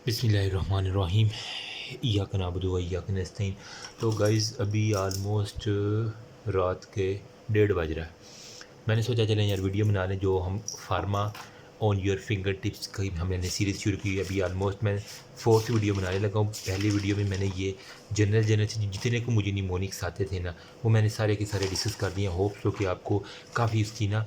बिस्मिल्लाहिर्रहमानिर्रहीम इय्याक नअबुदु व इय्याक नस्तईन। तो गाइज़ अभी आलमोस्ट रात के 1:30 बज रहा है। मैंने सोचा चलें यार वीडियो बना लें जो हम pharma on your finger tips की हमने सीरीज़ शुरू की। अभी आलमोस्ट मैं 4th वीडियो बनाने लगा हूँ। पहली वीडियो में मैंने ये जनरल से जितने को मुझे निमोनिक्स आते थे ना, वो मैंने सारे के सारे डिस्कस कर दिए। होप सो कि आपको काफ़ी उसकी ना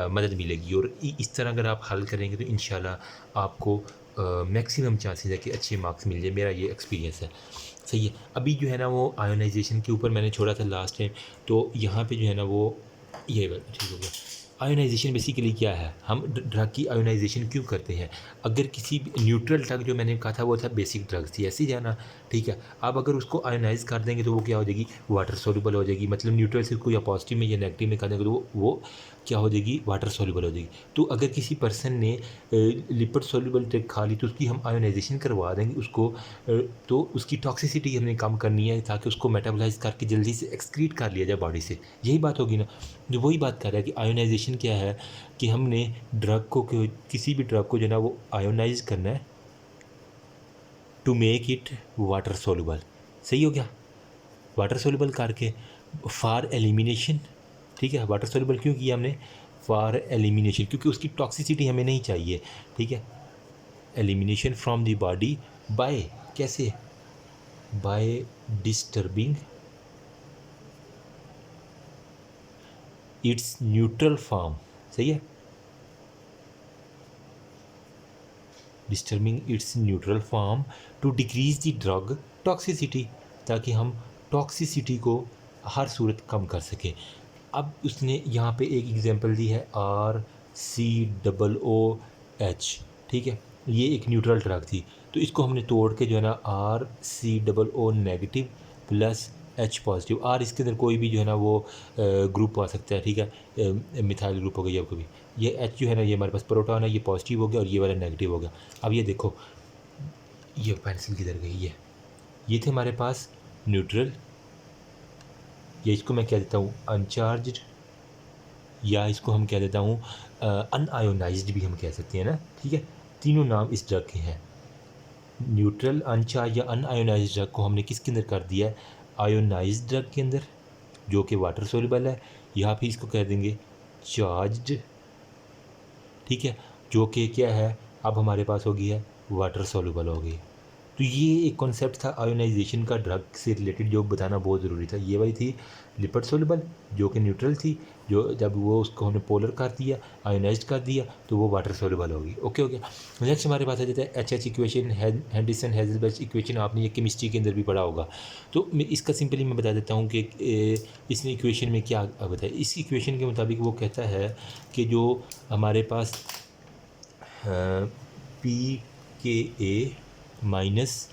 मदद मिलेगी और इस तरह अगर आप हल करेंगे तो इंशाल्लाह आपको मैक्सिमम चांसेस है कि अच्छे मार्क्स मिल जाए। मेरा ये एक्सपीरियंस है। सही है। अभी जो है ना वो आयोनाइजेशन के ऊपर मैंने छोड़ा था लास्ट टाइम, तो यहाँ पे जो है ना वो ये ठीक हो गया। आयोनाइजेशन बेसिकली क्या है, हम ड्रग की आयोनाइजेशन क्यों करते हैं। अगर किसी न्यूट्रल ड्रग जो मैंने कहा था वो था बेसिक ड्रग्स थी, ऐसे ही जाना ठीक है। अब अगर उसको आयोनाइज कर देंगे तो वो क्या हो जाएगी, वाटर सोल्यूबल हो जाएगी। मतलब न्यूट्रल से उसको या पॉजिटिव में या नेगेटिव में कर देंगे तो वो क्या हो जाएगी, वाटर सोल्यूबल हो जाएगी। तो अगर किसी पर्सन ने लिपिड सोल्यूबल ड्रग खा ली तो उसकी हम आयोनाइजेशन करवा देंगे उसको, तो उसकी टॉक्सिसिटी हमने कम करनी है ताकि उसको मेटाबोलाइज करके जल्दी से एक्सक्रीट कर लिया जाए बॉडी से। यही बात होगी ना, जो वही बात कर रहा है कि आयोनाइजेशन क्या है कि हमने ड्रग को किसी भी ड्रग को जो है ना वो आयोनाइज करना है to make it water soluble. सही हो गया। वाटर सोल्यूबल करके फॉर एलिमिनेशन, ठीक है। वाटर सोल्यूबल क्यों किया हमने, फॉर एलिमिनेशन, क्योंकि उसकी टॉक्सिसिटी हमें नहीं चाहिए, ठीक है। Elimination from the body by, कैसे, by disturbing its neutral form. सही है, disturbing its neutral form to decrease the drug toxicity, ताकि हम टॉक्सिसिटी को हर सूरत कम कर सकें। अब उसने यहाँ पे एक एग्जांपल दी है RCOOH, ठीक है। ये एक न्यूट्रल ड्रग थी, तो इसको हमने तोड़ के जो है ना RCOO negative plus H positive, आर इसके अंदर कोई भी जो है ना वो ग्रुप आ सकता है, ठीक है। मिथाइल ग्रुप हो गया या कभी, ये H जो है ना ये हमारे पास प्रोटॉन है, ये पॉजिटिव हो गया और ये वाला नेगेटिव हो गया। अब ये देखो, ये पेंसिल किधर गई, ये थे हमारे पास न्यूट्रल, ये इसको मैं कह देता हूँ अनचार्ज, या इसको हम कह देता हूँ अनआयोनाइज्ड भी हम कह सकते हैं ना, ठीक है। तीनों नाम इस ड्रग के हैं। न्यूट्रल, अनचार्ज या अनआयोनाइज्ड ड्रग को हमने किसके अंदर कर दिया है, आयोनाइज्ड ड्रग के अंदर, जो कि वाटर सोल्यूबल है, या फिर इसको कह देंगे चार्ज्ड, ठीक है, जो कि क्या है, अब हमारे पास हो गई है वाटर सोल्यूबल हो गई। तो ये एक कॉन्सेप्ट था आयोनाइजेशन का ड्रग से रिलेटेड जो बताना बहुत ज़रूरी था। ये वाली थी लिपिड सोल्यूबल जो कि न्यूट्रल थी, जो जब वो उसको हमने पोलर कर दिया, आयोनाइज कर दिया, तो वो वाटर सोल्यूबल होगी। ओके हो गया। नेक्स्ट हमारे पास आ जाता है एच इक्वेशन, हेंडरसन हेज़लबर्ग इक्वेशन। आपने ये केमिस्ट्री के अंदर भी पढ़ा होगा, तो मैं इसका सिंपली मैं बता देता हूँ कि इसने इक्वेशन में क्या बताया। इस इक्वेशन के मुताबिक वो कहता है कि जो हमारे पास pKa माइनस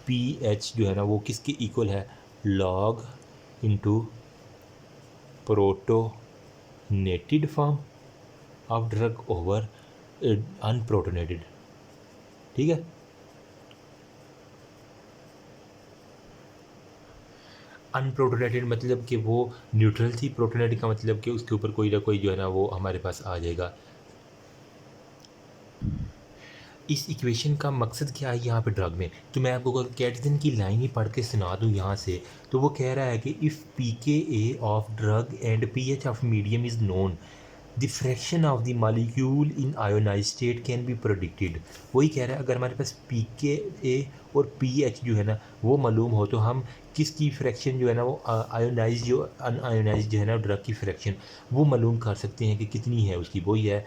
pH जो है ना वो किसके इक्वल है, log into protonated form of drug over unprotonated, ठीक है। अनप्रोटोनेटेड मतलब कि वो न्यूट्रल थी, प्रोटोनेटेड का मतलब कि उसके ऊपर कोई ना कोई जो है ना वो हमारे पास आ जाएगा। इस इक्वेशन का मकसद क्या है यहाँ पे ड्रग में, तो मैं आपको अगर कैटसन की लाइन ही पढ़ के सुना दूँ यहाँ से, तो वो कह रहा है कि if pKa of drug and pH of medium is known, the fraction of the molecule in ionise state can be predicted. वही कह रहा है अगर हमारे पास pKa और pH जो है ना वो मालूम हो, तो हम किसकी फ्रैक्शन जो है ना वो आयोनाइज जो अनआयोनाइज जो है ना ड्रग की फ्रैक्शन वो मालूम कर सकते हैं कि कितनी है उसकी। वही है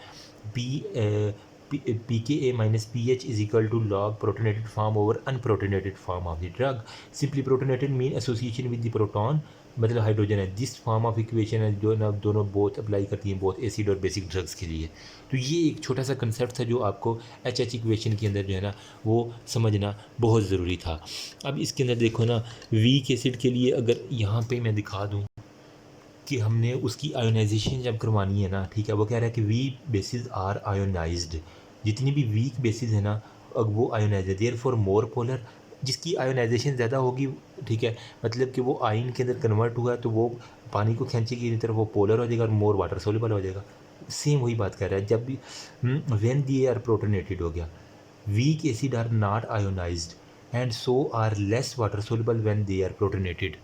pKa minus pH is equal to log protonated form over unprotonated form of the drug. Simply protonated mean association with the proton, मतलब हाइड्रोजन है। दिस फॉर्म ऑफ इक्वेशन है जो ना दोनों बोथ अप्लाई करती हैं बोथ एसिड और basic drugs के लिए। तो ये एक छोटा सा कंसेप्ट था जो आपको एच इक्वेशन के अंदर जो है ना वो समझना बहुत ज़रूरी था। अब इसके अंदर देखो ना, वीक एसिड के लिए अगर यहाँ पे मैं दिखा दूँ कि हमने उसकी आयोनाइजेशन जब करवानी है ना, ठीक है, वो कह रहा है कि वीक बेसिस आर आयोनाइज्ड, जितनी भी वीक बेसिस है ना अब वो आयोनाइज है। देयर फॉर मोर पोलर, जिसकी आयोनाइजेशन ज़्यादा होगी, ठीक है, मतलब कि वो आयन के अंदर कन्वर्ट हुआ है तो वो पानी को खींचेगी की तरफ, वो पोलर हो जाएगा और मोर वाटर सोल्यूबल हो जाएगा। सेम वही बात कर रहा है। जब भी व्हेन दे आर प्रोटोनेटेड हो गया, weak acid are not ionised and so are less water soluble when they are protonated.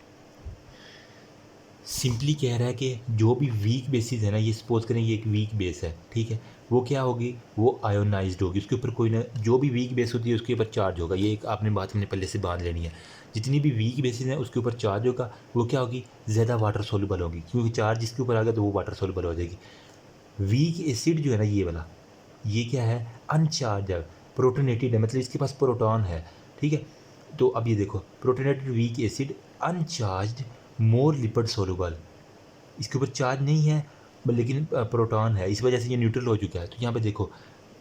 Simply कह रहा है कि जो भी वीक बेसिस है ना, ये सपोज करें ये एक वीक बेस है, ठीक है, वो क्या होगी, वो आयोनाइज्ड होगी, उसके ऊपर कोई ना, जो भी वीक बेस होती है उसके ऊपर चार्ज होगा। ये एक आपने बात हमने पहले से बांध लेनी है। जितनी भी वीक बेसिस हैं उसके ऊपर चार्ज होगा, वो क्या होगी, ज़्यादा वाटर सोल्यूबल होगी, क्योंकि चार्ज इसके ऊपर आ गया तो वो वाटर सोल्यूबल हो जाएगी। वीक एसिड जो है ना, ये वाला, ये क्या है, अनचार्ज है, प्रोटोनेटेड है, मतलब इसके पास प्रोटॉन है, ठीक है। तो अब ये देखो, प्रोटोनेटेड वीक एसिड अनचार्ज्ड मोर लिपिड सोल्यूबल, इसके ऊपर चार्ज नहीं है लेकिन प्रोटॉन है, इस वजह से ये न्यूट्रल हो चुका है। तो यहाँ पे देखो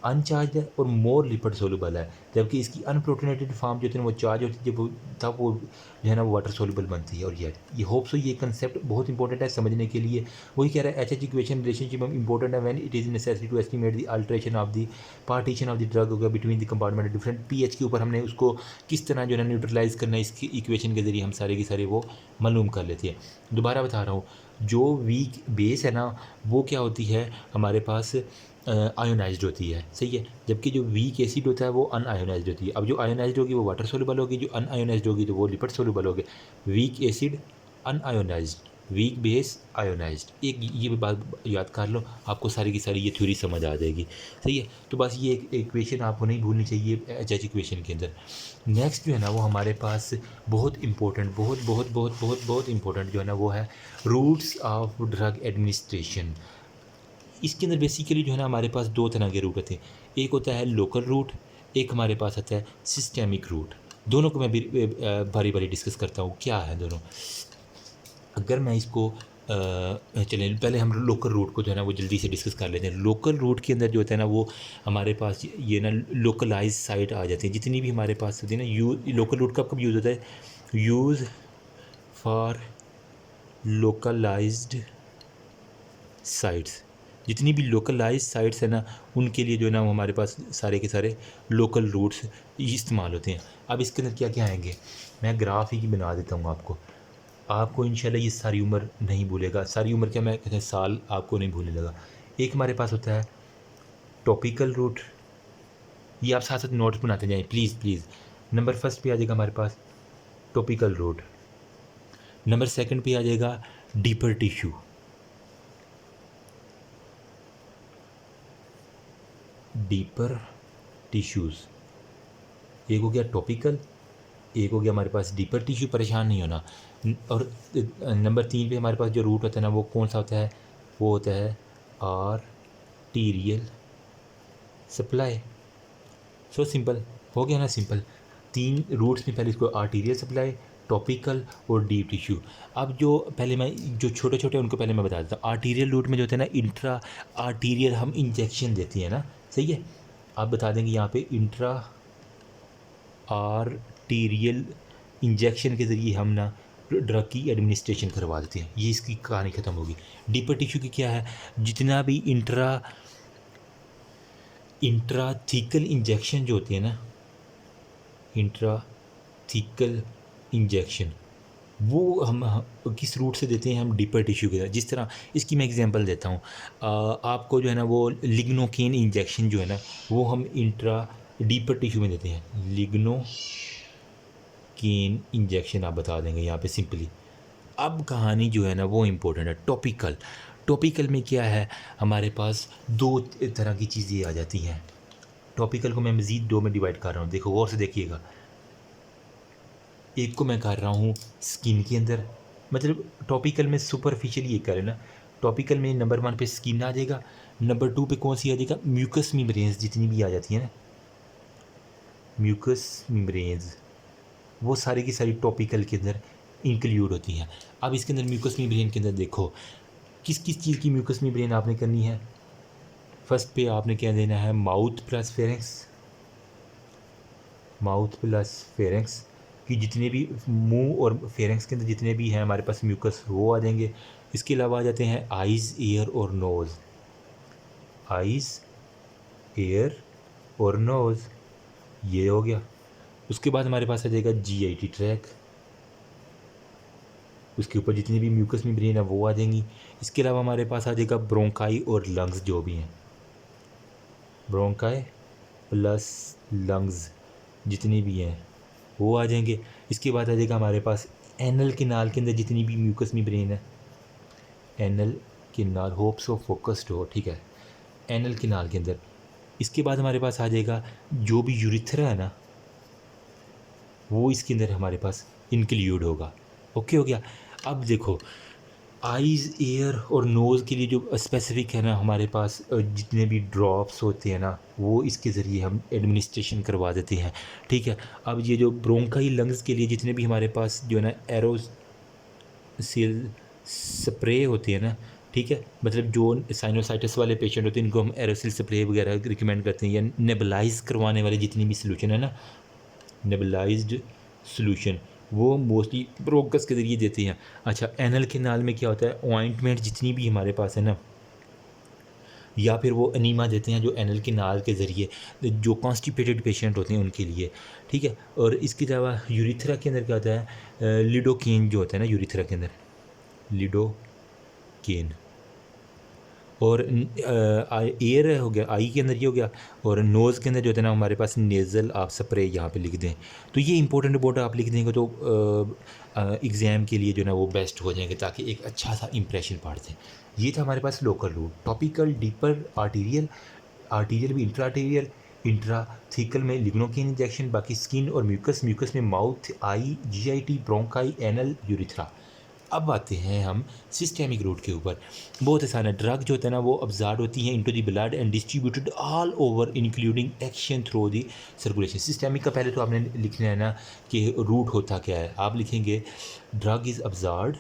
अनचार्ज है और मोर लिपिड सोल्यूबल है, जबकि इसकी अनप्रोटोनेटेड फॉर्म जो होती है वो चार्ज होती है, जब वो तब वो जो है ना वो वाटर सोल्यूबल बनती है। और ये होप सो ये कंसेप्ट बहुत इंपॉर्टेंट है समझने के लिए। वही कह रहा है एच इक्वेशन रिलेशनशिप इंपॉर्टेंट है when it is necessary to estimate the alteration of the partition of the drug होगा between the compartment different pH के ऊपर हमने उसको किस तरह जो है न्यूट्रलाइज करना है, इसकी इक्वेशन के जरिए हम सारे के सारे वो मालूम कर लेते हैं। दोबारा बता रहा हूँ, जो वीक बेस है ना वो क्या होती है हमारे पास, आयोनाइज्ड होती है, सही है, जबकि जो वीक एसिड होता है वो अनआयोनाइज्ड होती है। अब जो आयोनाइज्ड होगी वो वाटर सोल्यूबल होगी, जो अनआयोनाइज्ड होगी तो वो लिपिड सोल्यूबल होगी। Weak acid unionised, weak base ionised. एक ये भी बात याद कर लो, आपको सारी की सारी ये थ्योरी समझ आ जाएगी, सही है। तो बस ये एक इक्वेशन आपको नहीं भूलनी चाहिए एच इक्वेशन के अंदर। नेक्स्ट जो है ना वो हमारे पास बहुत इंपॉर्टेंट, बहुत बहुत बहुत बहुत बहुत इंपॉर्टेंट जो है ना वो है रूट्स ऑफ ड्रग एडमिनिस्ट्रेशन। इसके अंदर बेसिकली जो है ना हमारे पास दो तरह के रूट होते हैं, एक होता है लोकल रूट, एक हमारे पास आता है सिस्टेमिक रूट। दोनों को मैं भी बारी बारी डिस्कस करता हूँ क्या है दोनों। अगर मैं इसको चलें पहले हम लोकल रूट को जो है ना वो जल्दी से डिस्कस कर लेते हैं। लोकल रूट के अंदर जो होता है ना वो हमारे पास ये ना लोकलाइज साइट आ जाती है, जितनी भी हमारे पास होती है ना। लोकल रूट कब कब यूज़ होता है, यूज़ फॉर लोकलाइज्ड साइट्स। जितनी भी लोकलाइज साइट्स है ना उनके लिए जो है ना हमारे पास सारे के सारे लोकल रूट्स इस्तेमाल होते हैं। अब इसके अंदर क्या क्या आएंगे, मैं ग्राफ ही बना देता हूँ आपको इंशाल्लाह ये सारी उम्र नहीं भूलेगा। सारी उम्र क्या, मैं कहते हैं साल आपको नहीं भूलने लगा। एक हमारे पास होता है टॉपिकल रूट, ये आप साथ साथ नोट्स बनाते जाएँ प्लीज़ प्लीज़। नंबर फर्स्ट पे आ जाएगा हमारे पास टॉपिकल रूट, नंबर सेकंड पे आ जाएगा डीपर टिश्यू, डीपर टिश्यूज़। एक हो गया टॉपिकल, एक हो गया हमारे पास डीपर टिश्यू, परेशान नहीं होना। और नंबर 3 पे हमारे पास जो रूट होता है ना वो कौन सा होता है, वो होता है आर्टीरियल सप्लाई। सो सिंपल हो गया ना, सिंपल 3 रूट्स में पहले इसको आर्टीरियल सप्लाई, टॉपिकल और डीप टिश्यू। अब जो पहले मैं जो छोटे छोटे उनको पहले मैं बता देता हूँ। आर्टीरियल रूट में जो होता है ना इंट्रा आर्टीरियल हम इंजेक्शन देते हैं ना, सही है। आप बता देंगे यहाँ पे इंट्रा आर्टीरियल इंजेक्शन के ज़रिए हम ना ड्रग की एडमिनिस्ट्रेशन करवा देते हैं, ये इसकी कहानी ख़त्म होगी। डीपर टिश्यू की क्या है, जितना भी इंट्राथीकल इंजेक्शन जो होती है ना, इंट्राथीकल इंजेक्शन वो हम किस रूट से देते हैं, हम डीपर टिश्यू के साथ। जिस तरह इसकी मैं एग्जांपल देता हूँ, आपको जो है ना वो लिग्नोकेन इंजेक्शन जो है ना वो हम डीपर टिश्यू में देते हैं। लिग्नोकेन इंजेक्शन आप बता देंगे यहाँ पे सिंपली। अब कहानी जो है ना वो इम्पोर्टेंट है। टॉपिकल में क्या है, हमारे पास दो तरह की चीज़ें आ जाती हैं। टॉपिकल को मैं मज़ीद 2 में डिवाइड कर रहा हूँ, देखो गौर से देखिएगा। एक को मैं कर रहा हूँ स्किन के अंदर, मतलब टॉपिकल में सुपरफिशियल ये करें ना। टॉपिकल में नंबर 1 पे स्किन आ जाएगा, नंबर 2 पे कौन सी आ जाएगा, म्यूकस मेम्ब्रेन्स जितनी भी आ जाती है ना, म्यूकस मेम्ब्रेन्स, वो सारी की सारी टॉपिकल के अंदर इंक्लूड होती हैं। अब इसके अंदर म्यूकस मेम्ब्रेन के अंदर देखो किस किस चीज़ की म्यूकस मेम्ब्रेन आपने करनी है। फर्स्ट पे आपने क्या देना है, माउथ प्लस फेरेंक्स कि जितने भी मुंह और फेरेंक्स के अंदर जितने भी हैं हमारे पास म्यूकस वो आ जाएंगे। इसके अलावा आ जाते हैं आइज़, ईयर और नोज़, आइज़, ईयर और नोज़, ये हो गया। उसके बाद हमारे पास आ जाएगा GIT ट्रैक, उसके ऊपर जितनी भी म्यूकस मेम्ब्रेन है वो आ जाएंगी। इसके अलावा हमारे पास आ जाएगा ब्रोंकाई और लंग्स जो भी हैं, ब्रोंकाई प्लस लंग्स जितने भी हैं वो आ जाएंगे। इसके बाद आ जाएगा हमारे पास एनल केनाल के अंदर जितनी भी म्यूकस मेम्ब्रेन है, anal canal, hope so focused हो, ठीक है, एनल केनाल के अंदर। इसके बाद हमारे पास आ जाएगा जो भी यूरिथ्रा है ना, वो इसके अंदर हमारे पास इंक्लूड होगा। ओके हो गया। अब देखो आइज़, ईयर और नोज़ के लिए जो स्पेसिफिक है ना हमारे पास जितने भी ड्रॉप्स होते हैं ना, वो इसके ज़रिए हम एडमिनिस्ट्रेशन करवा देते हैं, ठीक है। अब ये जो ब्रोंकाई लंग्स के लिए जितने भी हमारे पास जो है ना एरोसिल स्प्रे होती है ना, ठीक है, मतलब जो साइनोसाइटिस वाले पेशेंट होते हैं इनको हम एरोसिल स्प्रे वगैरह रिकमेंड करते हैं, या नेबुलाइज करवाने वाले जितनी भी सोल्यूशन है ना, नेबुलाइज्ड सोल्यूशन, वो मोस्टली ब्रोंकस के ज़रिए देते हैं। अच्छा, एनल केनाल में क्या होता है, ऑइंटमेंट जितनी भी हमारे पास है ना, या फिर वो अनीमा देते हैं जो एनल केनाल के ज़रिए जो कॉन्स्टिपेटेड पेशेंट होते हैं उनके लिए, ठीक है। और इसके अलावा यूरिथ्रा के अंदर क्या होता है, लिडोकेन जो होता है ना यूरिथ्रा के अंदर, लिडोकेन। और एयर हो गया, आई के अंदर ये हो गया, और नोज़ के अंदर जो होता है ना हमारे पास नेज़ल आप स्प्रे यहाँ पे लिख दें, तो ये इंपॉर्टेंट बोर्ड आप लिख देंगे तो एग्ज़ाम के लिए जो ना वो बेस्ट हो जाएंगे, ताकि एक अच्छा सा इंप्रेशन पाड़ दें। ये था हमारे पास local route, topical, deeper, arterial, arterial भी इंट्रा आर्टीरियल, इंट्राथीकल में लिग्नोकेन इंजेक्शन, बाकी स्किन और म्यूकस, म्यूकस में mouth, eye, GIT, bronchi, anal, urethra. अब आते हैं हम सिस्टेमिक रूट के ऊपर। बहुत आसान है। ड्रग जो होता है ना वो अब्जॉर्ब होती है into the blood and distributed all over including action through the circulation. Systemic का पहले तो आपने लिखना है ना कि रूट होता क्या है। आप लिखेंगे ड्रग इज़ एब्जॉर्ब्ड,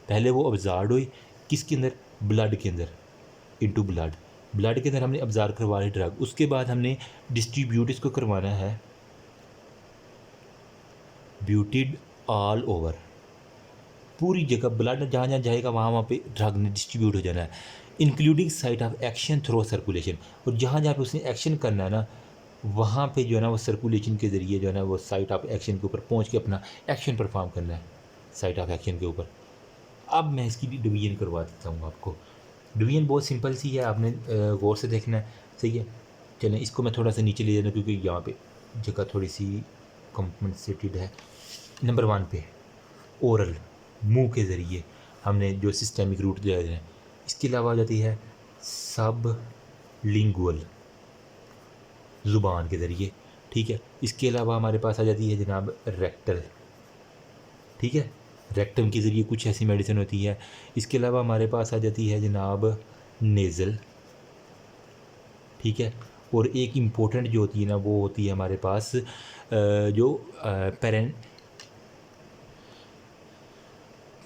पहले वो अब्जॉर्ब हुई किसके अंदर, ब्लड के अंदर, इनटू ब्लड, ब्लड के अंदर हमने अब्जॉर्ब करवा ली ड्रग। उसके बाद हमने डिस्ट्रीब्यूट इसको करवाना है ब्यूटेड ऑल ओवर, पूरी जगह ब्लड जहाँ जहाँ जाएगा वहाँ वहाँ पे ड्रग ने डिस्ट्रीब्यूट हो जाना है, including site of action through circulation. और जहाँ जहाँ पे उसने एक्शन करना है ना वहाँ पे जो है ना वो सर्कुलेशन के ज़रिए जो है ना वो साइट ऑफ एक्शन के ऊपर पहुँच के अपना एक्शन परफॉर्म करना है साइट ऑफ एक्शन के ऊपर। अब मैं इसकी भी डिवीजन करवा देता हूँ आपको। डिवीजन बहुत सिंपल सी है, आपने गौर से देखना है, सही है। चलें इसको मैं थोड़ा सा नीचे ले जाना क्योंकि यहाँ पे जगह थोड़ी सी कॉम्पनसेटेड है। नंबर 1 पे ओरल, मुंह के ज़रिए हमने जो सिस्टेमिक रूट दिया है। इसके अलावा आ जाती है सब लिंगुअल, ज़ुबान के ज़रिए, ठीक है। इसके अलावा हमारे पास आ जाती है जनाब रेक्टल, ठीक है, रेक्टम के ज़रिए कुछ ऐसी मेडिसिन होती है। इसके अलावा हमारे पास आ जाती है जनाब नेज़ल, ठीक है। और एक इम्पोर्टेंट जो होती है ना वो होती है हमारे पास जो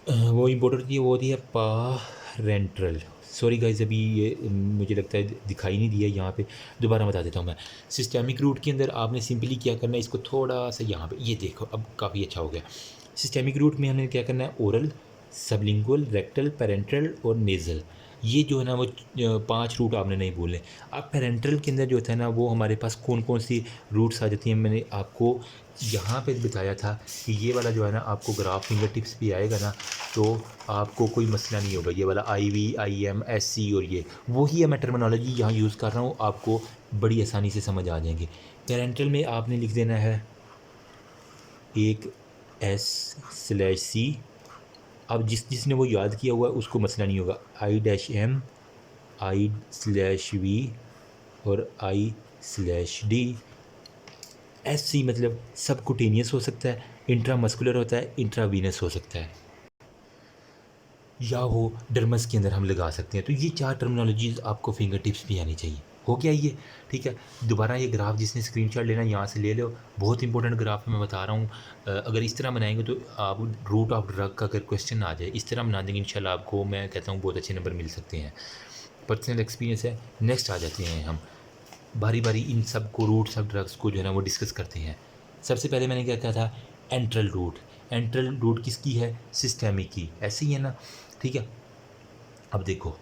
वो इम्पोर्टेंट होती है, वो होती है पारेंट्रल। सॉरी गाइस, अभी ये मुझे लगता है दिखाई नहीं दिया यहाँ पे, दोबारा बता देता हूँ मैं। सिस्टेमिक रूट के अंदर आपने सिंपली क्या करना है, इसको थोड़ा सा यहाँ पे ये देखो, अब काफ़ी अच्छा हो गया। सिस्टेमिक रूट में हमने क्या करना है, ओरल, सबलिंगुअल, रेक्टल, पेरेंट्रल और नेज़ल, ये जो है ना वो 5 रूट आपने नहीं बोले। अब पेरेंट्रल के अंदर जो होता है ना वो हमारे पास कौन कौन सी रूट्स आ जाती हैं, मैंने आपको यहाँ पे बताया था कि ये वाला जो है ना आपको ग्राफ फिंगर टिप्स भी आएगा ना तो आपको कोई मसला नहीं होगा। ये वाला IV, IM, SC और ये वही है, मैं टर्मिनोलॉजी यहाँ यूज़ कर रहा हूँ, आपको बड़ी आसानी से समझ आ जाएंगे। पेरेंट्रल में आपने लिख देना है एक S/C। अब जिसने वो याद किया हुआ है उसको मसला नहीं होगा। I-M, I/V और I/D। SC मतलब सबकुटेनियस हो सकता है, इंट्रामस्कुलर होता है, इंट्रावीनस हो सकता है, या वो डर्मस के अंदर हम लगा सकते हैं। तो ये 4 टर्मिनोलॉजीज़ आपको फिंगर टिप्स भी आनी चाहिए। हो गया ये, ठीक है। दोबारा ये ग्राफ जिसने स्क्रीनशॉट लेना यहाँ से ले लो, बहुत इंपॉर्टेंट ग्राफ है, मैं बता रहा हूँ। अगर इस तरह बनाएंगे तो आप रूट ऑफ ड्रग का अगर क्वेश्चन आ जाए इस तरह बना देंगे, इंशाल्लाह आपको मैं कहता हूँ बहुत अच्छे नंबर मिल सकते हैं। पर्सनल एक्सपीरियंस है। नेक्स्ट आ जाते हैं हम बारी बारी इन सब को, रूट्स ऑफ ड्रग्स को जो है ना वो डिस्कस करते हैं। सबसे पहले मैंने क्या कहा था, एंट्रल रूट। एंट्रल रूट किसकी है, सिस्टेमिक की, ऐसे ही है ना, ठीक है। अब देखो,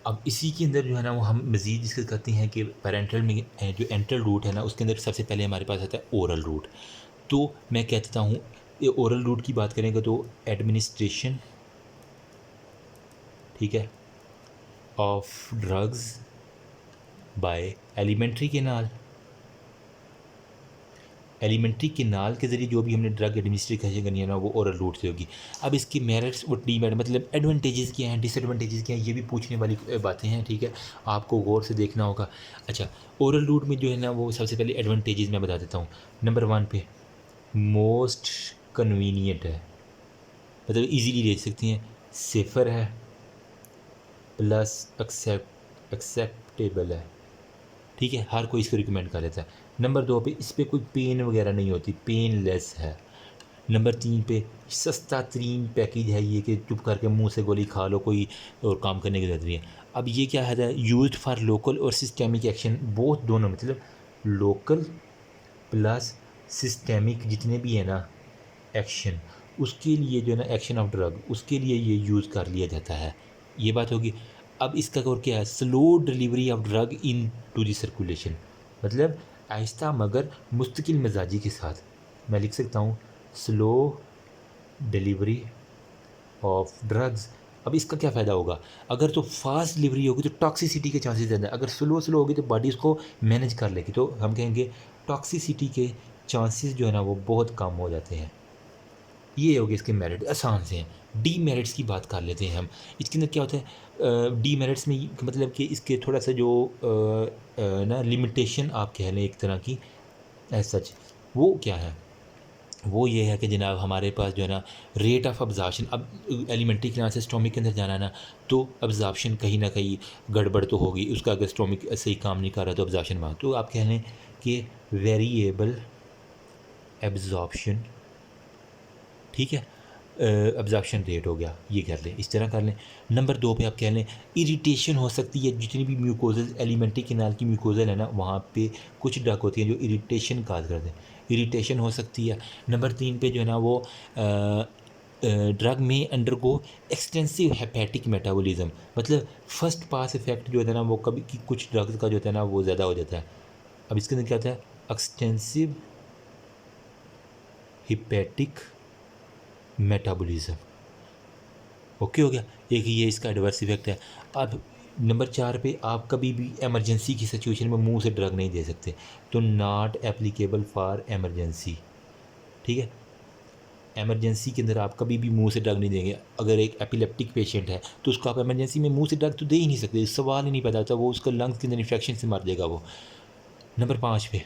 अब इसी के अंदर जो है ना वो हम मज़ीद डिस्कस करते हैं कि पेरेंट्रल में जो एंट्रल रूट है ना उसके अंदर सबसे पहले हमारे पास आता है ओरल रूट। तो मैं कहता हूँ ये ओरल रूट की बात करेंगे तो एडमिनिस्ट्रेशन ठीक है, of drugs bye alimentary canal. Alimentary canal के ज़रिए जो भी हमने ड्रग एडमिनिस्ट्रेशन करनी है ना वो ओरल रूट से होगी। अब इसकी मेरिट्स और डीमेरिट मतलब एडवांटेजेस क्या हैं, डिसएडवांटेजेस क्या हैं, ये भी पूछने वाली बातें हैं। ठीक है, आपको गौर से देखना होगा। अच्छा, ओरल रूट में जो है ना वो सबसे पहले एडवांटेजेस मैं बता देता हूँ। नंबर 1 पे मोस्ट कन्वीनियंट है, मतलब ईजीली ले सकती हैं, सेफ़र है, प्लस एक्सेप्टेबल है। ठीक है, हर कोई इसको रिकमेंड कर लेता है। नंबर 2 पे इस पर कोई पेन वगैरह नहीं होती, पेनलेस है। नंबर 3 पे सस्ता तरीन पैकेज है ये कि चुप करके मुंह से गोली खा लो, कोई और काम करने की ज़रूरत नहीं है। अब ये क्या है, यूज फॉर लोकल और सिस्टेमिक एक्शन, बहुत दोनों, मतलब लोकल प्लस सिस्टेमिक जितने भी है ना एक्शन, उसके लिए जो है ना एक्शन ऑफ ड्रग, उसके लिए ये यूज़ कर लिया जाता है। ये बात होगी। अब इसका और क्या है, slow delivery of drug into the circulation, मतलब आहिस्ता मगर मुस्तकिल मिजाजी के साथ। मैं लिख सकता हूँ स्लो डिलीवरी ऑफ ड्रग्स। अब इसका क्या फ़ायदा होगा, अगर तो फास्ट डिलीवरी होगी तो टॉक्सिसिटी के चांसेस ज़्यादा है, अगर स्लो स्लो होगी तो बॉडी उसको मैनेज कर लेगी, तो हम कहेंगे टॉक्सिसिटी के चांसेस जो है ना वो बहुत कम हो जाते हैं। ये हो गए इसके मेरिट, आसान से हैं। डी मेरिट्स की बात कर लेते हैं हम। इसके अंदर क्या होता है, डी मेरिट्स में मतलब कि इसके थोड़ा सा जो ना लिमिटेशन आप कह लें एक तरह की एज सच, वो क्या है, वो ये है कि जनाब हमारे पास जो है ना रेट ऑफ अब्जॉर्प्शन, अब एलिमेंट्री क्लास से स्टोमिक के अंदर जाना है ना, तो अब्जॉर्प्शन कहीं ना कहीं गड़बड़ तो होगी उसका, अगर स्टोमिक सही काम नहीं कर रहा तो अब्जॉर्प्शन वहाँ, तो आप कह लें कि वेरिएबल एब्जॉर्प्शन। ठीक है, अब्जॉर्प्शन रेट हो गया, ये कर लें, इस तरह कर लें। नंबर 2 पे आप कह लें इरिटेशन हो सकती है, जितनी भी म्यूकोजल एलिमेंट्री केनाल की म्यूकोजल है ना वहाँ पे कुछ ड्रग होती हैं जो इरिटेशन काज करते हैं, इरिटेशन हो सकती है। नंबर 3 पे जो है ना वो ड्रग में अंडरगो एक्सटेंसिव हेपेटिक मेटाबॉलिज्म, मतलब फर्स्ट पास इफेक्ट जो होता है ना वो कभी की कुछ ड्रग्स का जो होता है ना वो ज़्यादा हो जाता है। अब इसके अंदर क्या होता है, एक्सटेंसिव हिपैटिक मेटाबॉलिज्म। ओके हो गया, एक ये इसका एडवर्स इफेक्ट है। अब नंबर 4 पे आप कभी भी एमरजेंसी की सिचुएशन में मुंह से ड्रग नहीं दे सकते, तो नॉट एप्लीकेबल फॉर एमरजेंसी। ठीक है, एमरजेंसी के अंदर आप कभी भी मुंह से ड्रग नहीं देंगे। अगर एक एपिलेप्टिक पेशेंट है तो उसको आप एमरजेंसी में मुंह से ड्रग तो दे ही नहीं सकते, सवाल ही नहीं पैदा होता, वो उसका लंग्स के अंदर इन्फेक्शन से मर जाएगा वो। नंबर 5 पे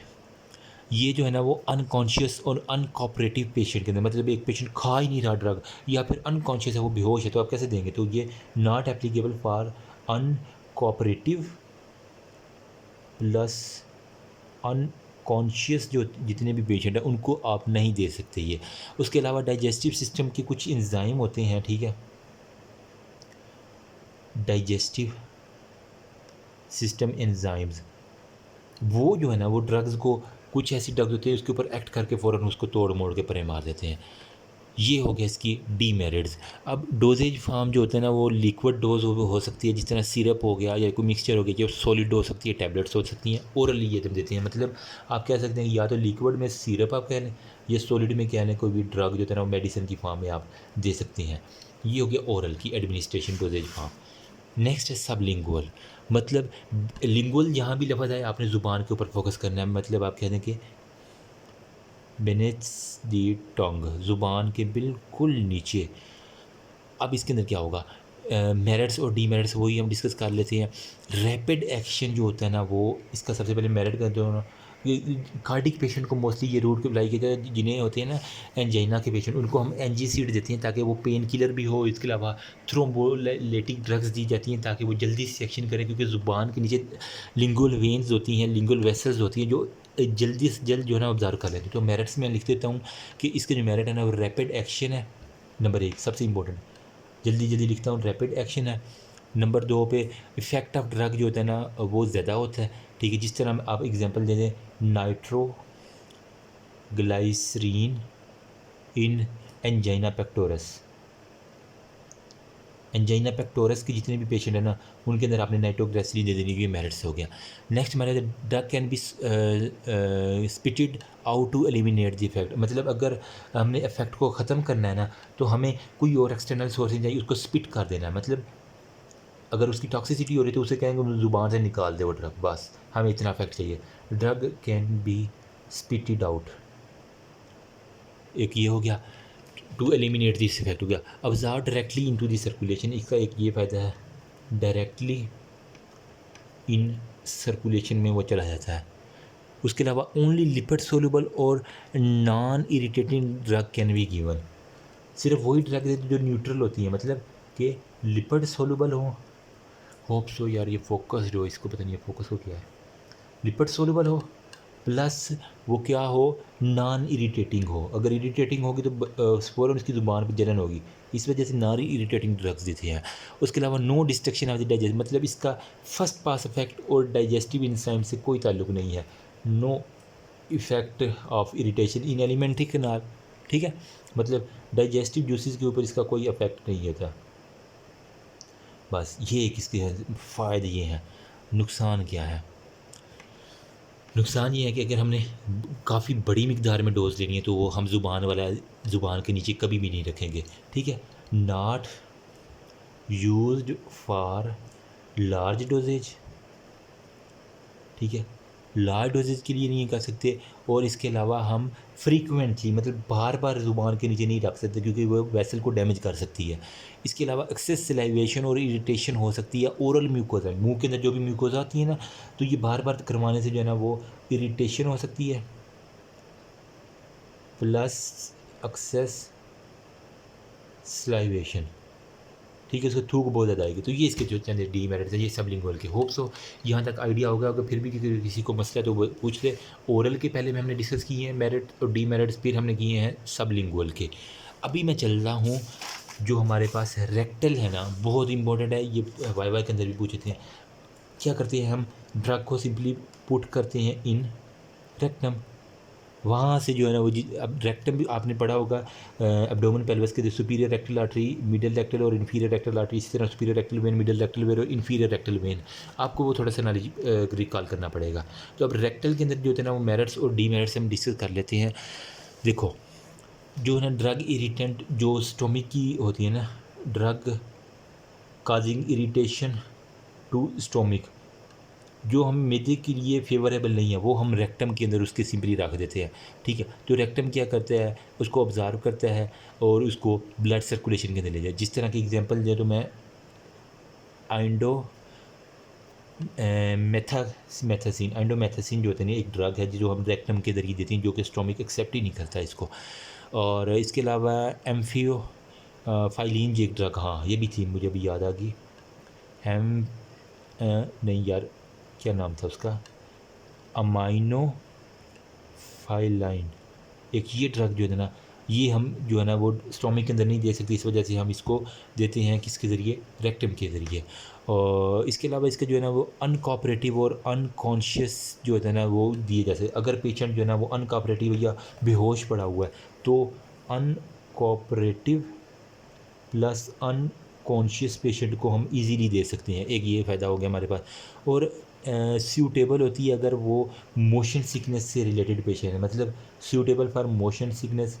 ये जो है ना वो अनकॉन्शियस और अनकॉपरेटिव पेशेंट के अंदर, मतलब एक पेशेंट खा ही नहीं रहा ड्रग या फिर अनकॉन्शियस है, वो बेहोश है, तो आप कैसे देंगे, तो ये not applicable for uncooperative plus unconscious जो जितने भी पेशेंट हैं उनको आप नहीं दे सकते ये। उसके अलावा डाइजेस्टिव सिस्टम के कुछ एंजाइम होते हैं, ठीक है, डाइजेस्टिव सिस्टम एंजाइम्स, वो जो है ना वो ड्रग्स को, कुछ ऐसी ड्रग्स होती है उसके ऊपर एक्ट करके फ़ौरन उसको तोड़ मोड़ के परे मार देते हैं। ये हो गया इसकी डीमेरिट्स। अब डोजेज फार्म जो होता है ना वो लिक्विड डोज हो सकती है, जिस तरह सिरप हो गया या कोई मिक्सचर हो गया, जो सॉलिड हो सकती है, टैबलेट्स हो सकती हैं, ओरली ये दम देते हैं, मतलब आप कह सकते हैं या तो लिक्विड में सिरप आप कह लें या सॉलिड में कह लें, कोई भी ड्रग जो है ना वो मेडिसिन की फॉर्म में आप दे सकते हैं। ये हो गया ओरल की एडमिनिस्ट्रेशन डोजेज फार्म। नेक्स्ट है सबलिंगुअल, मतलब लिंगुअल जहाँ भी लफ्ज़ आए आपने ज़ुबान के ऊपर फोकस करना है, मतलब आप कह दें कि बेनेट्स दी टोंग, ज़ुबान के बिल्कुल नीचे। अब इसके अंदर क्या होगा, मेरिट्स और डीमेरिट्स वही हम डिस्कस कर लेते हैं। रैपिड एक्शन जो होता है ना वो इसका सबसे पहले मेरिट करते हो ना, कार्डिक पेशेंट को मोस्टली ये रूट के अप्लाई किया जाए, जिन्हें होते हैं ना एंजाइना के पेशेंट, उनको हम एनजीसीड देते हैं ताकि वो पेन किलर भी हो। इसके अलावा थ्रोम्बोलाइटिक ड्रग्स दी जाती हैं ताकि वो जल्दी से एक्शन करें, क्योंकि ज़ुबान के नीचे लिंगुअल वेन्स होती हैं, लिंगुअल वेसल्स होती हैं जो जल्दी से जल्द जो है ना ऑब्जर्व कर लेते हैं। तो मेरिट्स में लिख देता हूँ कि इसके जो मेरिट है ना वो रैपिड एक्शन है, नंबर 1 सबसे इंपॉर्टेंट, जल्दी जल्दी लिखता हूँ, रैपिड एक्शन है। नंबर 2 पे इफ़ेक्ट ऑफ ड्रग जो होता है ना वो ज़्यादा होता है, ठीक है, जिस तरह आप एग्जांपल दे दें नाइट्रोग्लाइसरीन इन एंजाइना पेक्टोरस। एंजाइना पेक्टोरस के जितने भी पेशेंट हैं ना उनके अंदर आपने नाइट्रोग्लिसरीन दे देने की मेरिट्स हो गया। नेक्स्ट हमारे drug can be spitted out to eliminate the effect, मतलब अगर हमने इफेक्ट को ख़त्म करना है ना तो हमें कोई और एक्सटर्नल सोर्स चाहिए, उसको स्पिट कर देना है, मतलब अगर उसकी टॉक्सिसिटी हो रही है तो उसे कहेंगे ज़ुबान से निकाल दे वो ड्रग, बस हमें इतना इफेक्ट चाहिए। Drug can be spitted out, एक ये हो गया, टू एलिमिनेट दिस इफेक्ट हो गया। Absorb directly into the circulation, इसका एक ये फ़ायदा है, डायरेक्टली इन सर्कुलेशन में वो चला जाता है। उसके अलावा ओनली लिपिड सोल्यूबल और non irritating drug can be given, सिर्फ वही ड्रग देते जो न्यूट्रल होती हैं, मतलब कि लिपिड सोल्यूबल हो। होप सो यार ये फोकस्ड हो, इसको पता नहीं है फोकस को क्या है। लिपिड सोल्यूबल हो प्लस वो क्या हो, नॉन इरिटेटिंग हो। अगर इरिटेटिंग होगी तो फ़ौरन उसकी ज़ुबान पर जलन होगी, इस वजह से नॉन इरिटेटिंग ड्रग्स देते हैं। उसके अलावा no destruction of the digest, मतलब इसका फर्स्ट पास इफेक्ट और डाइजेस्टिव इंजाइम से कोई ताल्लुक नहीं है। No effect of irritation in alimentary canal, ठीक है, मतलब डाइजेस्टिव जूसेस के ऊपर इसका कोई इफेक्ट नहीं होता। बस ये एक इसके फ़ायदे ये हैं। नुकसान क्या है? नुकसान ये है कि अगर हमने काफ़ी बड़ी मिकदार में डोज लेनी है तो वो हम ज़ुबान के नीचे कभी भी नहीं रखेंगे, ठीक है। Not used for large doses, ठीक है, लार्ज डोजेज के लिए नहीं कर सकते। और इसके अलावा हम फ्रीक्वेंटली, मतलब बार बार ज़ुबान के नीचे नहीं रख सकते क्योंकि वो वेसल को डैमेज कर सकती है। इसके अलावा एक्सेस सलाइवेशन और इरिटेशन हो सकती है ओरल म्यूकोजा, मुंह के अंदर जो भी म्यूकोजा आती है ना, तो ये बार बार करवाने से जो है ना वो इरिटेशन हो सकती है, प्लस एक्सेस सलाइवेशन, ठीक है, उसको थूक बहुत ज़्यादा आएगी। तो ये इसके जो चंद डीमेरिट्स है, ये सबलिंगुअल के। होप सो यहाँ तक आइडिया होगा। अगर फिर भी किसी को मसला है तो वो पूछ ले। ओरल के पहले में हमने डिस्कस किए हैं मेरिट और डीमेरिट्स, फिर हमने किए हैं सबलिंगुअल के। अभी मैं चल रहा हूँ जो हमारे पास रेक्टल है ना, बहुत इंपॉर्टेंट है ये, वाई के अंदर भी पूछे थे। क्या करते हैं हम, ड्रग को सिंपली पुट करते हैं इन रेक्टम, वहाँ से जो है ना वो अब रेक्टम भी आपने पढ़ा होगा, एब्डोमेन पेल्विस के superior rectal artery, middle rectal और इन्फीरियर रेक्टल आर्टरी, इसी तरह superior rectal vein, middle rectal vein और इन्फीरियर रेक्टल वेन, आपको वो थोड़ा सा नॉलेज रिकॉल करना पड़ेगा। तो अब रेक्टल के अंदर जो होते हैं ना वो मेरिट्स और डीमेरिट्स हम डिस्कस कर लेते हैं। देखो जो है ना ड्रग इरिटेंट जो स्टोमिक की होती है ना, drug causing irritation to stomach, जो हम मैदे के लिए फेवरेबल नहीं है वो हम रेक्टम के अंदर उसके सिंपली रख देते हैं, ठीक है। तो रेक्टम क्या करता है, उसको ऑब्ज़र्व करता है और उसको ब्लड सर्कुलेशन के अंदर ले जाए। जिस तरह की एग्जांपल दे तो मैं आइंडो आइंडोमेथासिन जो होते हैं एक ड्रग है जो हम रेक्टम के जरिए देते हैं, जो कि स्टोमिक एक्सेप्ट ही नहीं करता इसको। और इसके अलावा एम्फियो फाइलिन एक ड्रग, हाँ ये भी थी, मुझे अभी याद आ गई। नहीं यार क्या नाम था उसका, अमाइनो फाइलाइन, एक ये ड्रग जो है ना, ये हम जो है ना वो स्टोमिक के अंदर नहीं दे सकते, इस वजह से हम इसको देते हैं किसके ज़रिए, रेक्टम के ज़रिए। और इसके अलावा इसका जो है ना वो अनकोऑपरेटिव और अनकॉन्शियस जो होता है ना वो दिए जा सकते। अगर पेशेंट जो है ना वो अनकोऑपरेटिव या बेहोश पड़ा हुआ है तो अनकोऑपरेटिव प्लस अनकॉन्शियस पेशेंट को हम इजीली दे सकते हैं, एक ये फ़ायदा हो गया हमारे पास। और सूटेबल होती है अगर वो मोशन सिकनेस से रिलेटेड पेशेंट है, मतलब सूटेबल फॉर मोशन सिकनेस,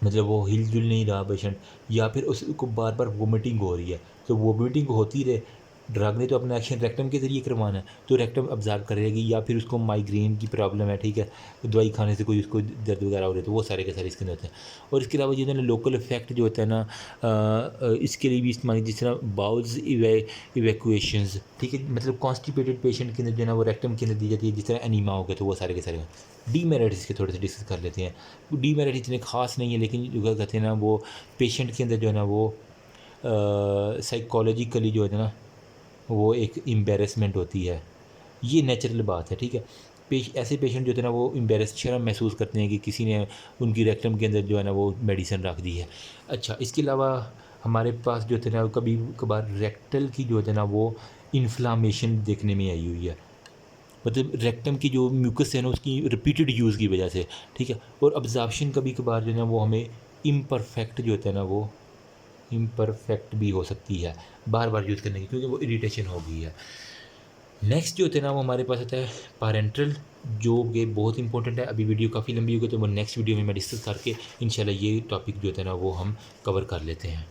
मतलब वो हिलजुल नहीं रहा पेशेंट, या फिर उसको बार बार वोमिटिंग हो रही है, तो वोमिटिंग होती रहे, ड्रग ने तो अपना एक्शन रेक्टम के ज़रिए करवाना है तो रेक्टम ऑब्जर्व करेगी, या फिर उसको माइग्रेन की प्रॉब्लम है, ठीक है, दवाई खाने से कोई उसको दर्द वगैरह हो रहा है तो वो सारे के सारे इसके अंदर होते हैं। और इसके अलावा जो है ना लोकल इफेक्ट जो होता है ना, इसके लिए भी इस्तेमाल, जिस तरह बाउल्स इवैक्यूएशंस, ठीक है, मतलब कॉन्स्टिपेटेड पेशेंट के अंदर जो है ना वो रेक्टम के अंदर दी जाती है, जिस तरह एनीमा हो गया, तो वो सारे के सारे। डीमेरिट्स इसके थोड़े से डिस्कस कर लेते हैं। डीमेरिट इतने खास नहीं है, लेकिन जो कहते हैं ना वो पेशेंट के अंदर जो है ना वो साइकोलॉजिकली जो है ना वो एक एम्बेरसमेंट होती है, ये नेचुरल बात है, ठीक है। ऐसे पेशेंट जो होते हैं ना वो एम्बेरस, शर्म महसूस करते हैं कि किसी ने उनकी रेक्टम के अंदर जो है ना वो मेडिसिन रख दी है। अच्छा, इसके अलावा हमारे पास जो होते हैं ना कभी कभार रेक्टल की जो होता है ना वो इन्फ्लामेशन देखने में आई हुई है, मतलब रेक्टम की जो म्यूकस है ना उसकी रिपीटेड यूज़ की वजह से, ठीक है। और अब्जॉर्प्शन कभी कभार जो है ना वो हमें इम्परफेक्ट जो होता है ना वो इम्परफेक्ट भी हो सकती है बार बार यूज़ करने की, क्योंकि वो इरिटेशन हो गई है। नेक्स्ट जो होता है ना वो हमारे पास होता है पैरेंटल, जो कि बहुत इंपॉर्टेंट है। अभी वीडियो काफ़ी लंबी हो गई तो वो नेक्स्ट वीडियो में मैं डिस्कस करके इंशाल्लाह ये टॉपिक जो होता है ना वो हम कवर कर लेते हैं।